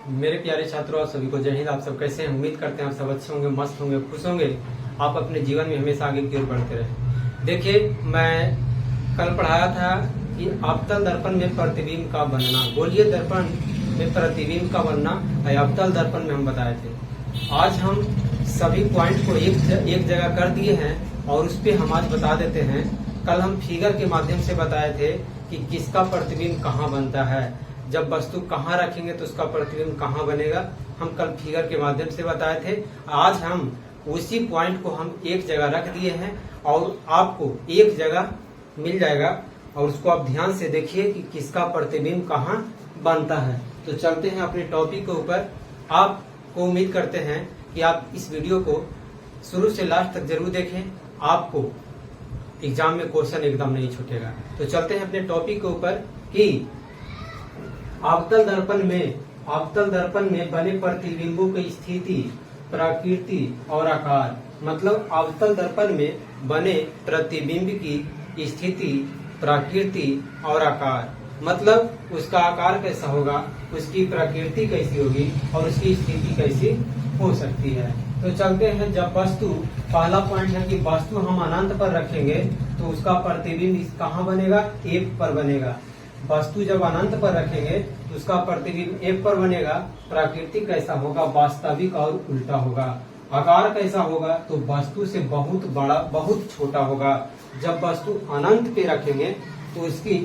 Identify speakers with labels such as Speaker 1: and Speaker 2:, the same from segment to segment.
Speaker 1: मेरे प्यारे छात्रों, आप सभी को जय हिंद। आप सब कैसे हैं? उम्मीद करते हैं आप सब अच्छे होंगे, मस्त होंगे, खुश होंगे। आप अपने जीवन में हमेशा आगे की ओर बढ़ते रहें। देखिए, मैं कल पढ़ाया था कि अवतल दर्पण में प्रतिबिंब का बनना, गोलीय दर्पण में प्रतिबिंब का बनना अवतल दर्पण में हम बताए थे। आज हम सभी पॉइंट को एक जगह कर दिए हैं और उस पर हम आज बता देते हैं। कल हम फिगर के माध्यम से बताए थे कि किसका प्रतिबिंब कहाँ बनता है, जब वस्तु कहाँ रखेंगे तो उसका प्रतिबिंब कहाँ बनेगा। हम कल फिगर के माध्यम से बताए थे। आज हम उसी पॉइंट को हम एक जगह रख दिए हैं और आपको एक जगह मिल जाएगा और उसको आप ध्यान से देखिए कि किसका प्रतिबिंब कहाँ बनता है। तो चलते हैं अपने टॉपिक के ऊपर। आपको उम्मीद करते हैं कि आप इस वीडियो को शुरू से लास्ट तक जरूर देखें, आपको एग्जाम में क्वेश्चन एकदम नहीं छूटेगा। तो चलते हैं अपने टॉपिक के ऊपर कि अवतल दर्पण में बने प्रतिबिंबों की स्थिति, प्रकृति और आकार। मतलब अवतल दर्पण में बने प्रतिबिंब की स्थिति, प्रकृति और आकार, मतलब उसका आकार कैसा होगा, उसकी प्रकृति कैसी होगी और उसकी स्थिति कैसी हो सकती है। तो चलते हैं। जब वस्तु, पहला पॉइंट है कि वस्तु हम अनंत पर रखेंगे तो उसका प्रतिबिंब कहाँ बनेगा? एक पर बनेगा। वस्तु जब अनंत पर रखेंगे तो उसका प्रतिबिंब एक पर बनेगा। प्रकृति कैसा होगा? वास्तविक और उल्टा होगा। आकार कैसा होगा? तो वस्तु से बहुत बड़ा, बहुत छोटा होगा। जब वस्तु अनंत पे रखेंगे तो उसकी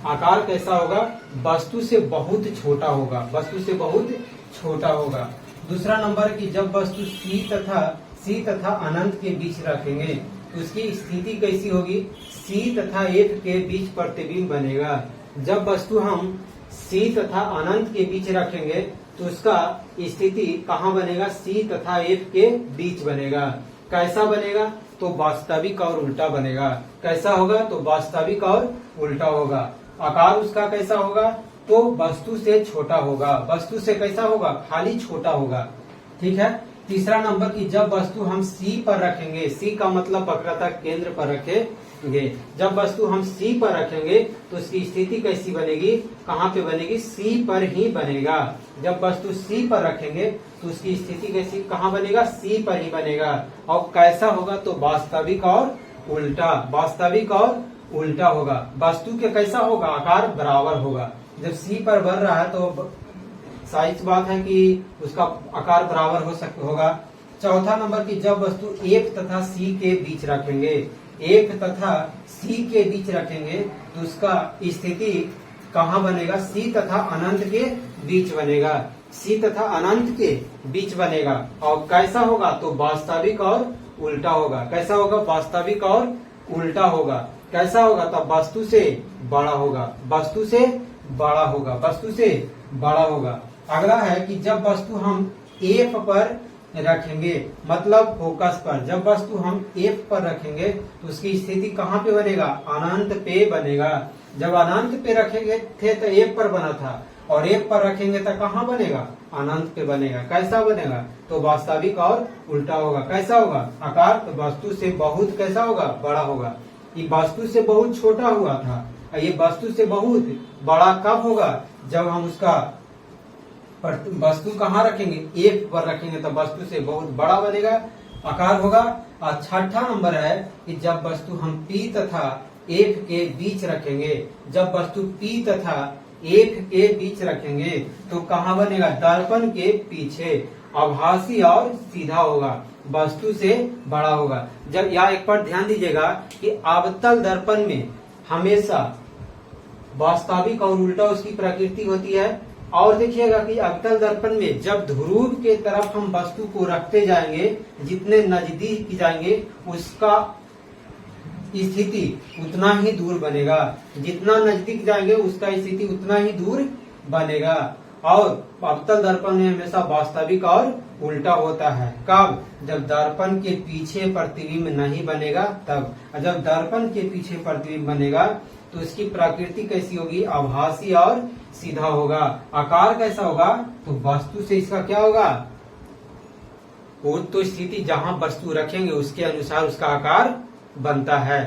Speaker 1: आकार कैसा होगा? वस्तु से बहुत छोटा होगा, वस्तु से बहुत छोटा होगा। दूसरा नंबर की जब वस्तु सी तथा अनंत के बीच रखेंगे तो उसकी स्थिति कैसी होगी? सी तथा एफ के बीच प्रतिबिंब बनेगा। जब वस्तु हम सी तथा अनंत के बीच रखेंगे तो उसका स्थिति कहाँ बनेगा? सी तथा एफ के बीच बनेगा। कैसा बनेगा? तो वास्तविक और उल्टा बनेगा। कैसा होगा? तो वास्तविक और उल्टा होगा। आकार उसका कैसा होगा? तो वस्तु से छोटा होगा। वस्तु से कैसा होगा? खाली छोटा होगा। ठीक है। तीसरा नंबर की जब वस्तु हम सी पर रखेंगे, सी का मतलब वक्रता केंद्र पर रखेंगे। जब वस्तु हम सी पर रखेंगे तो उसकी स्थिति कैसी बनेगी? कहाँ पे बनेगी? सी पर ही बनेगा। जब वस्तु सी पर रखेंगे तो उसकी स्थिति कैसी, कहाँ बनेगा? सी पर ही बनेगा। और कैसा होगा? तो वास्तविक और उल्टा। वास्तविक और उल्टा होगा। वस्तु के कैसा होगा? आकार बराबर होगा। जब सी पर बन रहा है तो साइज बात है कि उसका आकार बराबर होगा। चौथा नंबर की जब वस्तु एक तथा सी के बीच रखेंगे, एक तथा सी के बीच रखेंगे तो उसका स्थिति कहाँ बनेगा? सी तथा अनंत के बीच बनेगा। सी तथा अनंत के बीच बनेगा। और कैसा होगा? तो वास्तविक और उल्टा होगा। कैसा होगा? वास्तविक और उल्टा होगा। कैसा होगा? तो वस्तु से बड़ा होगा, वस्तु से बड़ा होगा, वस्तु से बड़ा होगा। अगला है कि जब वस्तु हम एफ पर रखेंगे, मतलब फोकस पर, जब वस्तु हम एफ पर रखेंगे तो उसकी स्थिति कहाँ पे बनेगा? अनंत पे बनेगा। जब अनंत पे रखेंगे थे तो एफ पर बना था और एफ पर रखेंगे तो कहाँ बनेगा? अनंत पे बनेगा। कैसा बनेगा? तो वास्तविक और उल्टा होगा। कैसा होगा? आकार तो वस्तु से बहुत कैसा होगा? बड़ा होगा। ये वस्तु से बहुत छोटा हुआ था, ये वस्तु से बहुत बड़ा कब होगा? जब हम उसका वस्तु कहाँ रखेंगे? एक पर रखेंगे तो वस्तु से बहुत बड़ा बनेगा, आकार होगा। और छठा नंबर है कि जब वस्तु हम पी तथा एफ के बीच रखेंगे, जब वस्तु पी तथा एफ के बीच रखेंगे तो कहाँ बनेगा? दर्पण के पीछे, आभासी और सीधा होगा, वस्तु से बड़ा होगा। जब यहाँ एक बार ध्यान दीजिएगा कि अवतल दर्पण में हमेशा वास्तविक और उल्टा उसकी प्रकृति होती है। और देखिएगा कि अवतल दर्पण में जब ध्रुव के तरफ हम वस्तु को रखते जाएंगे, जितने नजदीक जाएंगे उसका स्थिति उतना ही दूर बनेगा। जितना नजदीक जाएंगे उसका स्थिति उतना ही दूर बनेगा। और अवतल दर्पण में हमेशा वास्तविक और उल्टा होता है। कब? जब दर्पण के पीछे प्रतिबिंब नहीं बनेगा तब। जब दर्पण के पीछे प्रतिबिंब बनेगा तो इसकी प्रकृति कैसी होगी? आभासी और सीधा होगा। आकार कैसा होगा? तो वस्तु से इसका क्या होगा? वो तो स्थिति जहां वस्तु रखेंगे उसके अनुसार उसका आकार बनता है।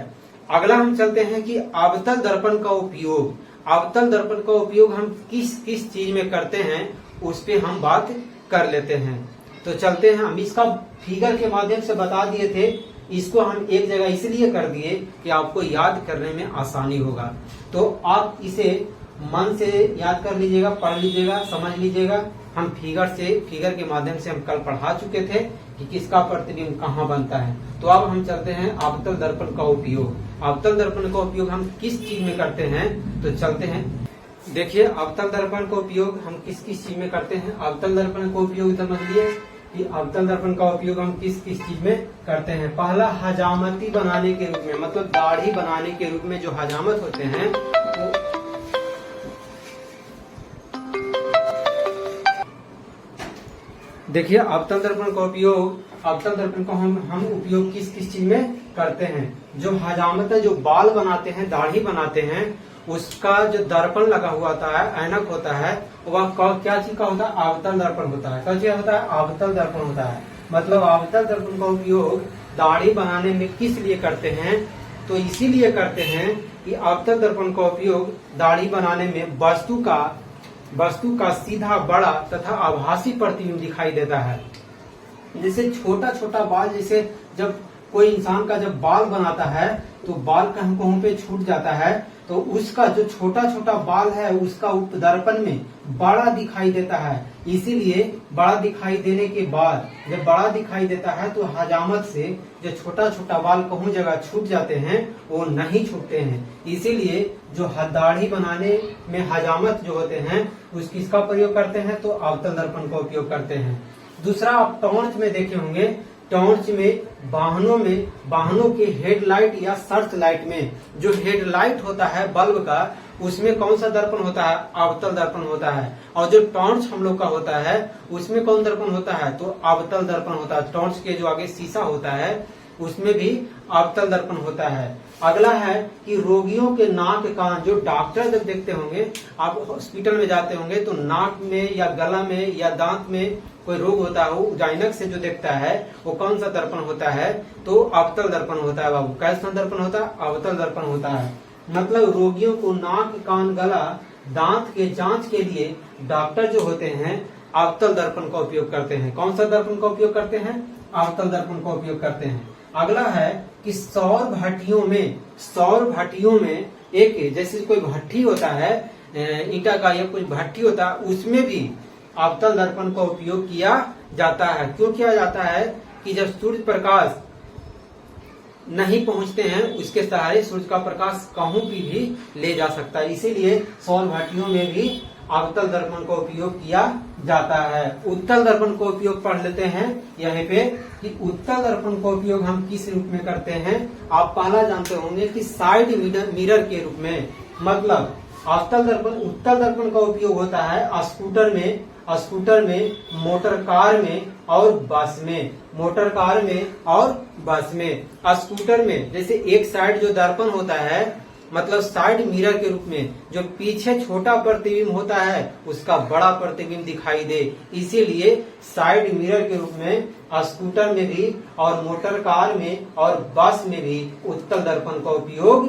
Speaker 1: अगला हम चलते हैं कि अवतल दर्पण का उपयोग अवतल दर्पण का उपयोग हम किस किस चीज में करते हैं उस पे हम बात कर लेते हैं। तो चलते हैं, हम इसका फिगर के माध्यम से बता दिए थे, इसको हम एक जगह इसलिए कर दिए कि आपको याद करने में आसानी होगा। तो आप इसे मन से याद कर लीजिएगा, पढ़ लीजिएगा, समझ लीजिएगा। हम फिगर के माध्यम से हम कल पढ़ा चुके थे कि किसका प्रतिबिंब कहाँ बनता है। तो अब हम चलते हैं अवतल दर्पण का उपयोग। अवतल दर्पण का उपयोग हम किस चीज में करते हैं, तो चलते हैं। देखिए, अवतल दर्पण का उपयोग हम किस किस चीज में करते हैं। अवतल दर्पण का उपयोग समझिए कि अवतल दर्पण का उपयोग हम किस किस चीज में करते हैं। पहला, हजामती बनाने के रूप में, मतलब दाढ़ी बनाने के रूप में जो हजामत होते हैं वो देखिए, अवतल दर्पण का उपयोग, अवतल दर्पण का हम उपयोग किस किस चीज में करते हैं। जो हजामत है, जो बाल बनाते हैं, दाढ़ी बनाते हैं, उसका जो दर्पण लगा हुआ होता है, ऐनक होता है, वह क्या चीज का होता है, अवतल दर्पण होता है। क्या चीज होता है, अवतल दर्पण होता है। मतलब अवतल दर्पण का उपयोग दाढ़ी बनाने में किस लिए करते हैं, तो इसीलिए करते हैं कि अवतल दर्पण का उपयोग दाढ़ी बनाने में वस्तु का सीधा, बड़ा तथा आभासी प्रतिबिंब दिखाई देता है। जैसे छोटा छोटा बाल, जैसे जब कोई इंसान का जब बाल बनाता है तो बाल कहीं कहीं पे छूट जाता है, तो उसका जो छोटा छोटा बाल है उसका उपदर्पण में बड़ा दिखाई देता है। इसीलिए बड़ा दिखाई देने के बाद, जब बड़ा दिखाई देता है तो हजामत से जो छोटा छोटा बाल कहूँ जगह छूट जाते हैं वो नहीं छूटते हैं। इसीलिए जो दाढ़ी बनाने में हजामत जो होते हैं उस किसका प्रयोग करते हैं, तो अवतल दर्पण का उपयोग करते हैं। दूसरा, आप टॉर्च में देखे होंगे, टॉर्च में वाहनों के हेडलाइट या सर्च लाइट में जो हेडलाइट होता है बल्ब का, उसमें कौन सा दर्पण होता है, अवतल दर्पण होता है। और जो टॉर्च हम लोग का होता है उसमें कौन दर्पण होता है, तो अवतल दर्पण होता है। टॉर्च के जो आगे शीशा होता है उसमें भी अवतल दर्पण होता है। अगला है कि रोगियों के नाक कान, जो डॉक्टर जब देखते होंगे, आप हॉस्पिटल में जाते होंगे तो नाक में या गला में या दांत में कोई रोग होता है, वो ऐनक से जो देखता है वो कौन सा दर्पण होता है, तो अवतल दर्पण होता है। बाबू, कैसा दर्पण होता है, अवतल दर्पण होता है। मतलब रोगियों को नाक कान गला दांत के जांच के लिए डॉक्टर जो होते हैं अवतल दर्पण का उपयोग करते हैं। कौन सा दर्पण का उपयोग करते हैं, अवतल दर्पण का उपयोग करते हैं। अगला है कि सौर भट्टियों में एक, जैसे कोई भट्टी होता है ईंटा का या कोई भट्टी होता है, उसमें भी अवतल दर्पण का उपयोग किया जाता है। क्यों किया जाता है कि जब सूर्य प्रकाश नहीं पहुंचते हैं, उसके सहारे सूर्य का प्रकाश कहूं भी ले जा सकता है। इसीलिए सौर भट्टियों में भी अवतल दर्पण का उपयोग किया जाता है। उत्तल दर्पण का उपयोग पढ़ लेते हैं यहाँ पे कि उत्तल दर्पण का उपयोग हम किस रूप में करते हैं। आप पहला जानते होंगे कि साइड मिरर के रूप में। मतलब उत्तल दर्पण का उपयोग होता है स्कूटर में, मोटर कार में और बस में। स्कूटर में जैसे एक साइड जो दर्पण होता है, मतलब साइड मिरर के रूप में, जो पीछे छोटा प्रतिबिंब होता है उसका बड़ा प्रतिबिंब दिखाई दे, इसीलिए साइड मिरर के रूप में स्कूटर में भी और मोटर कार में और बस में भी उत्तल दर्पण का उपयोग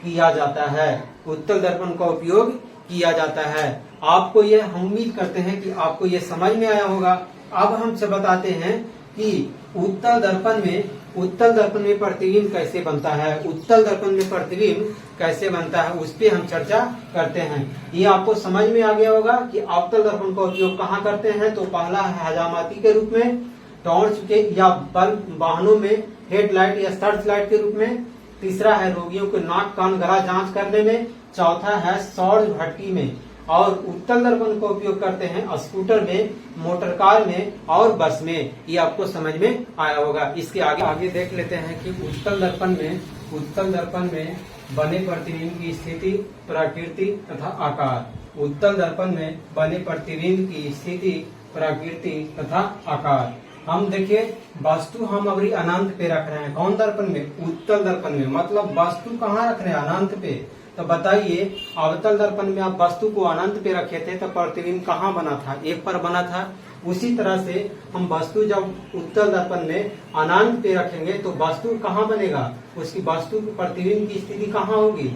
Speaker 1: किया जाता है। उत्तल दर्पण का उपयोग किया जाता है। आपको ये, हम उम्मीद करते हैं कि आपको ये समझ में आया होगा। अब हमसे बताते हैं कि उत्तल दर्पण में प्रतिबिंब कैसे बनता है। उत्तल दर्पण में प्रतिबिंब कैसे बनता है उस पर हम चर्चा करते हैं। ये आपको समझ में आ गया होगा कि अवतल दर्पण का उपयोग कहाँ करते हैं। तो पहला है हजामती के रूप में, टॉर्च के या बल्ब वाहनों में हेडलाइट या सर्च लाइट के रूप में। तीसरा है रोगियों को नाक कान गला जांच करने में। चौथा है सौर भट्टी में। और उत्तल दर्पण का उपयोग करते हैं स्कूटर में, मोटर कार में और बस में। ये आपको समझ में आया होगा। इसके आगे देख लेते हैं कि उत्तल दर्पण में बने प्रतिबिंब की स्थिति, प्रकृति तथा आकार। उत्तल दर्पण में बने प्रतिबिंब की स्थिति, प्रकृति तथा आकार। हम देखिए, वस्तु हम अभी अनंत पे रख रहे हैं। कौन दर्पण में, उत्तल दर्पण में। मतलब वस्तु कहाँ रख रहे हैं, अनंत पे। तो बताइए, अवतल दर्पण में आप वस्तु को अनंत पे रखे थे तो प्रतिबिंब कहाँ बना था, एक पर बना था। उसी तरह से हम वस्तु जब उत्तल दर्पण में अनंत पे रखेंगे तो वस्तु कहाँ बनेगा, उसकी वस्तु प्रतिबिंब की स्थिति कहाँ होगी,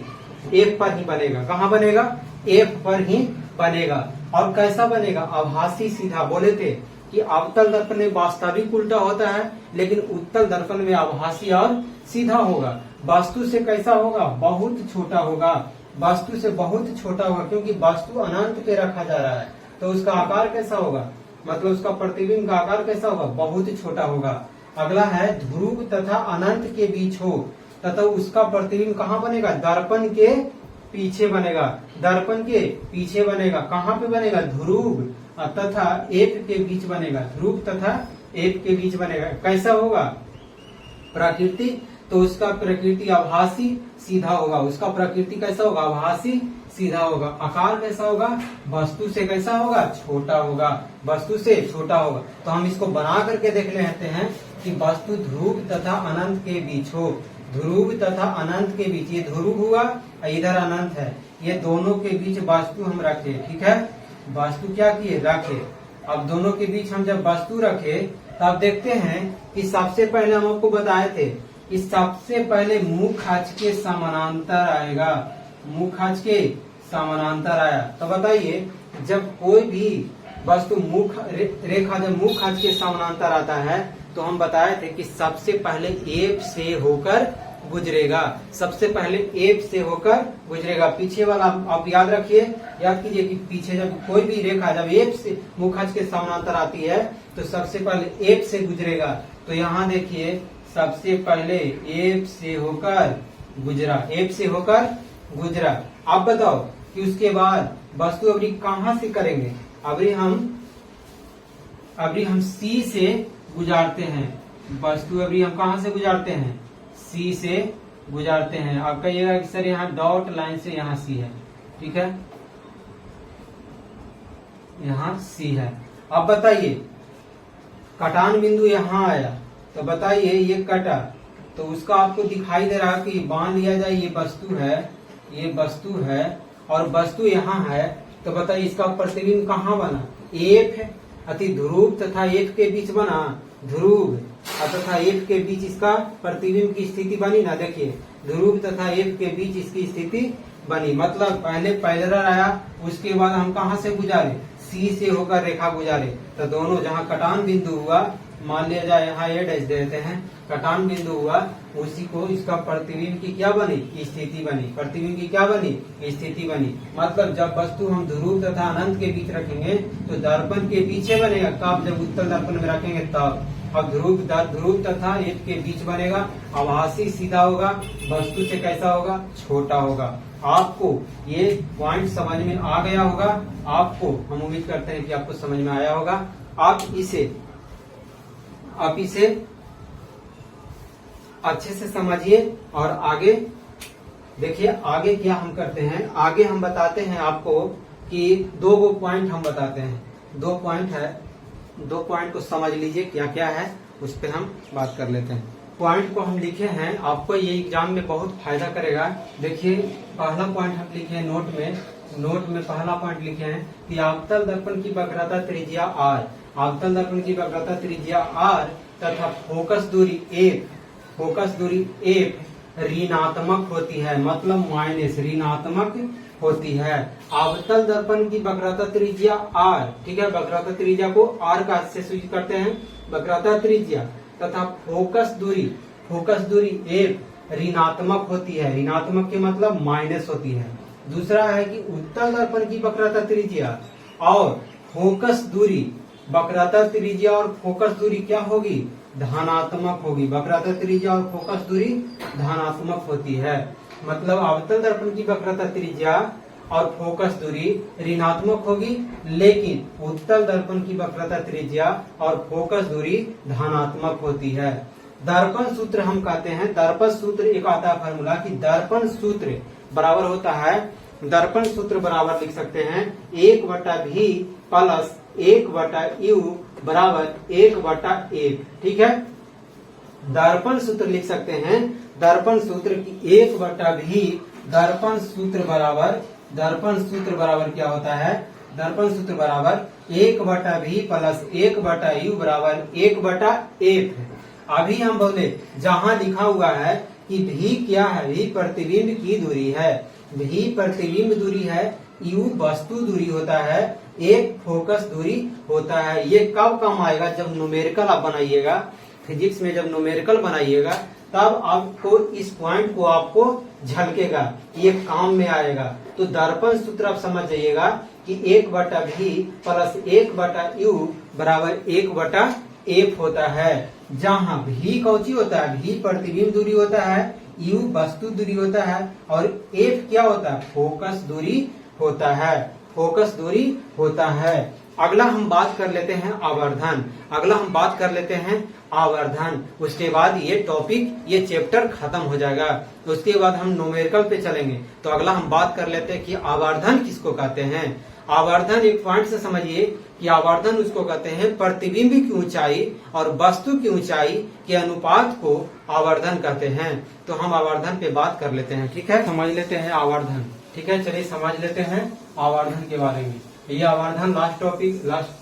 Speaker 1: एफ पर ही बनेगा। कहाँ बनेगा? एफ पर ही बनेगा। और कैसा बनेगा? आभासी सीधा। बोले थे कि अवतल दर्पण में वास्तविक उल्टा होता है, लेकिन उत्तल दर्पण में आभासी और सीधा होगा। वस्तु से कैसा होगा? बहुत छोटा होगा। वस्तु से बहुत छोटा होगा, क्योंकि वस्तु अनंत पे रखा जा रहा है, तो उसका आकार कैसा होगा? मतलब उसका प्रतिबिंब का आकार कैसा होगा? बहुत छोटा होगा। अगला है ध्रुव तथा अनंत के बीच हो तथा उसका प्रतिबिंब कहाँ बनेगा? दर्पण के पीछे बनेगा। दर्पण के पीछे बनेगा। कहाँ पे बनेगा? ध्रुव तथा एफ के बीच बनेगा। ध्रुव तथा एफ के बीच बनेगा। कैसा होगा? प्रकृति, तो उसका प्रकृति आभासी सीधा होगा। उसका प्रकृति कैसा होगा? आभासी सीधा होगा। आकार कैसा होगा? वस्तु से कैसा होगा? छोटा होगा। वस्तु से छोटा होगा। तो हम इसको बना करके देख लेते हैं कि वस्तु ध्रुव तथा अनंत के बीच हो। ध्रुव तथा अनंत के बीच, ये ध्रुव हुआ, इधर अनंत है, ये दोनों के बीच वस्तु हम रखे। ठीक है, वस्तु क्या किए? रखे। अब दोनों के बीच हम जब वस्तु रखे, तब देखते हैं कि सबसे पहले हम आपको बताए थे कि सबसे पहले मुख खाच के समानांतर आएगा। मुख खाच के समानांतर आया, तो बताइए जब कोई भी वस्तु मुख रेखा जब मुख खाच के समानांतर आता है, तो हम बताए थे कि सबसे पहले एफ से होकर गुजरेगा। सबसे पहले एफ से होकर गुजरेगा। पीछे वाला आप याद रखिए, याद कीजिए कि पीछे जब कोई भी रेखा जब एफ से मुख खाच के समानांतर आती है, तो सबसे पहले एफ से गुजरेगा। तो यहाँ देखिए सबसे पहले एफ से होकर गुजरा। एफ से होकर गुजरा। आप बताओ कि उसके बाद वस्तु अभी कहाँ से करेंगे? अभी हम सी से गुजारते हैं। वस्तु अभी हम कहाँ से गुजारते हैं? सी से गुजारते हैं। आप कहिएगा कि सर यहाँ डॉट लाइन से यहाँ सी है। ठीक है, यहाँ सी है। अब बताइए कटान बिंदु यहाँ आया, तो बताइए ये कटा, तो उसका आपको दिखाई दे रहा कि मान लिया जाए ये वस्तु है, ये वस्तु है और वस्तु यहाँ है, तो बताइए इसका प्रतिबिंब कहाँ बना? एफ है, अति ध्रुव तथा एफ के बीच बना। ध्रुव तथा एफ के बीच इसका प्रतिबिंब की स्थिति बनी ना। देखिए ध्रुव तथा एफ के बीच इसकी स्थिति बनी। मतलब पहले पैरेलल आया, उसके बाद हम कहाँ से गुजारे? सी से होकर रेखा गुजारे। तो दोनों जहाँ कटान बिंदु हुआ, मान लिया जाए यहाँ ए डैश देते हैं, कटान बिंदु हुआ, उसी को इसका प्रतिबिंब की क्या बनी? स्थिति बनी। प्रतिबिंब की क्या बनी? स्थिति बनी। मतलब जब वस्तु हम ध्रुव तथा अनंत के बीच रखेंगे, तो दर्पण के पीछे बनेगा। कब? जब उत्तल दर्पण में रखेंगे तब। अब ध्रुव तथा एफ के बीच बनेगा, आभासी सीधा होगा, वस्तु से कैसा होगा? छोटा होगा। आपको ये पॉइंट समझ में आ गया होगा। आपको हम उम्मीद करते हैं कि आपको समझ में आया होगा। आप इसे अच्छे से समझिए और आगे देखिए। आगे क्या हम करते हैं? आगे हम बताते हैं आपको कि दो पॉइंट हम बताते हैं। 2 पॉइंट है, 2 पॉइंट को समझ लीजिए क्या क्या है, उस पर हम बात कर लेते हैं। पॉइंट को हम लिखे हैं, आपको ये एग्जाम में बहुत फायदा करेगा। देखिए पहला पॉइंट हम लिखे हैं नोट में पहला पॉइंट लिखे हैं कि अवतल दर्पण की वक्रता त्रिज्या r, अवतल दर्पण की वक्रता त्रिज्या r तथा फोकस दूरी f ऋणात्मक होती है। मतलब माइनस, ऋणात्मक होती है। अवतल दर्पण की वक्रता त्रिज्या r, ठीक है, वक्रता त्रिज्या को r का से सूचित करते हैं, वक्रता त्रिज्या तथा फोकस दूरी f ऋणात्मक होती है। ऋणात्मक के मतलब माइनस होती है। दूसरा है कि उत्तल दर्पण की वक्रता त्रिज्या और फोकस दूरी, वक्रता त्रिज्या और फोकस दूरी क्या होगी? धनात्मक होगी। वक्रता त्रिज्या और फोकस दूरी धनात्मक होती है। मतलब अवतल दर्पण की वक्रता त्रिज्या और फोकस दूरी ऋणात्मक होगी, लेकिन उत्तल दर्पण की वक्रता त्रिज्या और फोकस दूरी धनात्मक होती है। दर्पण सूत्र हम कहते हैं, दर्पण सूत्र एक आता है फॉर्मूला कि दर्पण सूत्र बराबर होता है, दर्पण सूत्र बराबर लिख सकते हैं 1/v प्लस 1/u बराबर 1/1। ठीक है, दर्पण सूत्र लिख सकते हैं, दर्पण सूत्र की 1/v, दर्पण सूत्र बराबर क्या होता है? दर्पण सूत्र बराबर 1/v प्लस 1/u बराबर 1/f। अभी हम बोले जहां लिखा हुआ है कि v क्या है? v प्रतिबिंब की दूरी है। v प्रतिबिंब दूरी है, u वस्तु दूरी होता है, एक फोकस दूरी होता है। ये कब काम आएगा? जब न्यूमेरिकल आप बनाइएगा, फिजिक्स में जब न्यूमेरिकल बनाइएगा तब आपको इस पॉइंट को आपको झलकेगा, ये काम में आएगा। तो दर्पण सूत्र आप समझ जाइएगा कि 1/v प्लस 1/u बराबर 1/f होता है, जहाँ v कौची होता है? v प्रतिबिंब दूरी होता है, u वस्तु दूरी होता है और f क्या होता है? फोकस दूरी होता है, फोकस दूरी होता है। अगला हम बात कर लेते हैं आवर्धन। उसके बाद ये टॉपिक, ये चैप्टर खत्म हो जाएगा। उसके बाद हम न्यूमेरिकल पे चलेंगे। तो अगला हम बात कर लेते हैं कि आवर्धन किसको कहते हैं। आवर्धन एक पॉइंट से समझिए कि आवर्धन उसको कहते हैं प्रतिबिंब की ऊंचाई और वस्तु की ऊंचाई के अनुपात को आवर्धन कहते हैं। तो हम आवर्धन पे बात कर लेते हैं, ठीक है। समझ लेते हैं आवर्धन, ठीक है। चलिए समझ लेते हैं आवर्धन के बारे में। ये आवर्धन लास्ट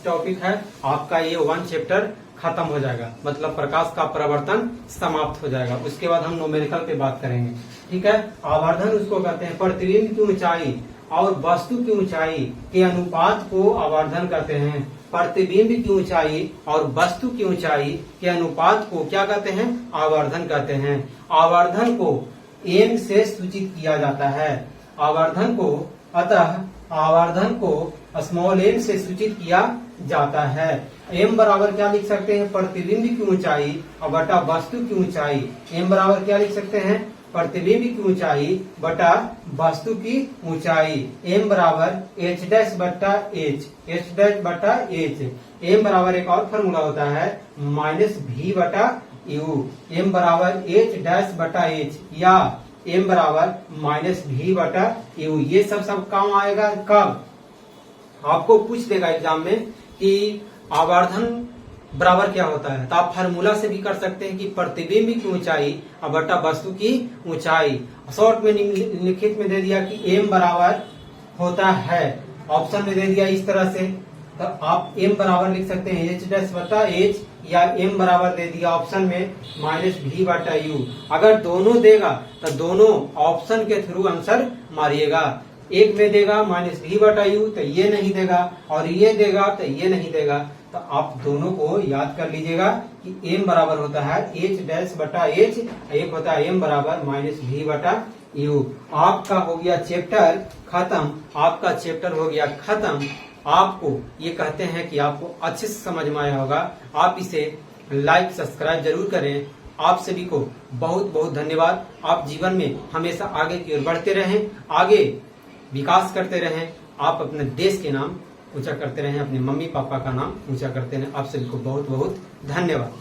Speaker 1: टॉपिक है आपका। ये 1 चैप्टर खत्म हो जाएगा, मतलब प्रकाश का परावर्तन समाप्त हो जाएगा। उसके बाद हम न्यूमेरिकल पे बात करेंगे, ठीक है। आवर्धन उसको कहते हैं प्रतिबिंब की ऊंचाई और वस्तु की ऊंचाई के अनुपात को आवर्धन कहते हैं। प्रतिबिंब की ऊंचाई और वस्तु की ऊंचाई के अनुपात को क्या कहते हैं? आवर्धन कहते हैं। आवर्धन को m से सूचित किया जाता है। आवर्धन को स्मॉल m से सूचित किया जाता है। m बराबर क्या लिख सकते हैं? प्रतिबिंब की ऊंचाई और बटा वस्तु की ऊंचाई। m बराबर क्या लिख सकते हैं? प्रतिबिंब की ऊंचाई बटा वस्तु की ऊंचाई। m बराबर h डैश बटा h। m बराबर एक और फॉर्मूला होता है -v बटा u। m बराबर h डैश बटा h या m बराबर -v बटा u। ये सब काम आएगा कब? आपको पूछ देगा एग्जाम में कि आवर्धन बराबर क्या होता है, तो आप फार्मूला से भी कर सकते हैं कि प्रतिबिंब की ऊंचाई और बटा वस्तु की ऊंचाई। शॉर्ट में लिखित में दे दिया कि m बराबर होता है, ऑप्शन में दे दिया इस तरह से, तो आप m बराबर लिख सकते हैं h डैश बटा h या m बराबर दे दिया ऑप्शन में -v बटा u। अगर दोनों देगा तो दोनों ऑप्शन के थ्रू आंसर मारिएगा। एक में देगा -v बटा u तो ये नहीं देगा, और ये देगा तो ये नहीं देगा। तो आप दोनों को याद कर लीजिएगा कि m बराबर होता है h डैश बटा h, एक होता है m बराबर -v बटा u। आपका हो गया चैप्टर खत्म। आपको ये कहते हैं कि आपको अच्छे से समझ में आया होगा। आप इसे लाइक सब्सक्राइब जरूर करें। आप सभी को बहुत बहुत धन्यवाद। आप जीवन में हमेशा आगे की ओर बढ़ते रहें, आगे विकास करते रहें। आप अपने देश के नाम ऊंचा करते रहें, अपने मम्मी पापा का नाम ऊंचा करते रहें। आप सभी को बहुत बहुत धन्यवाद।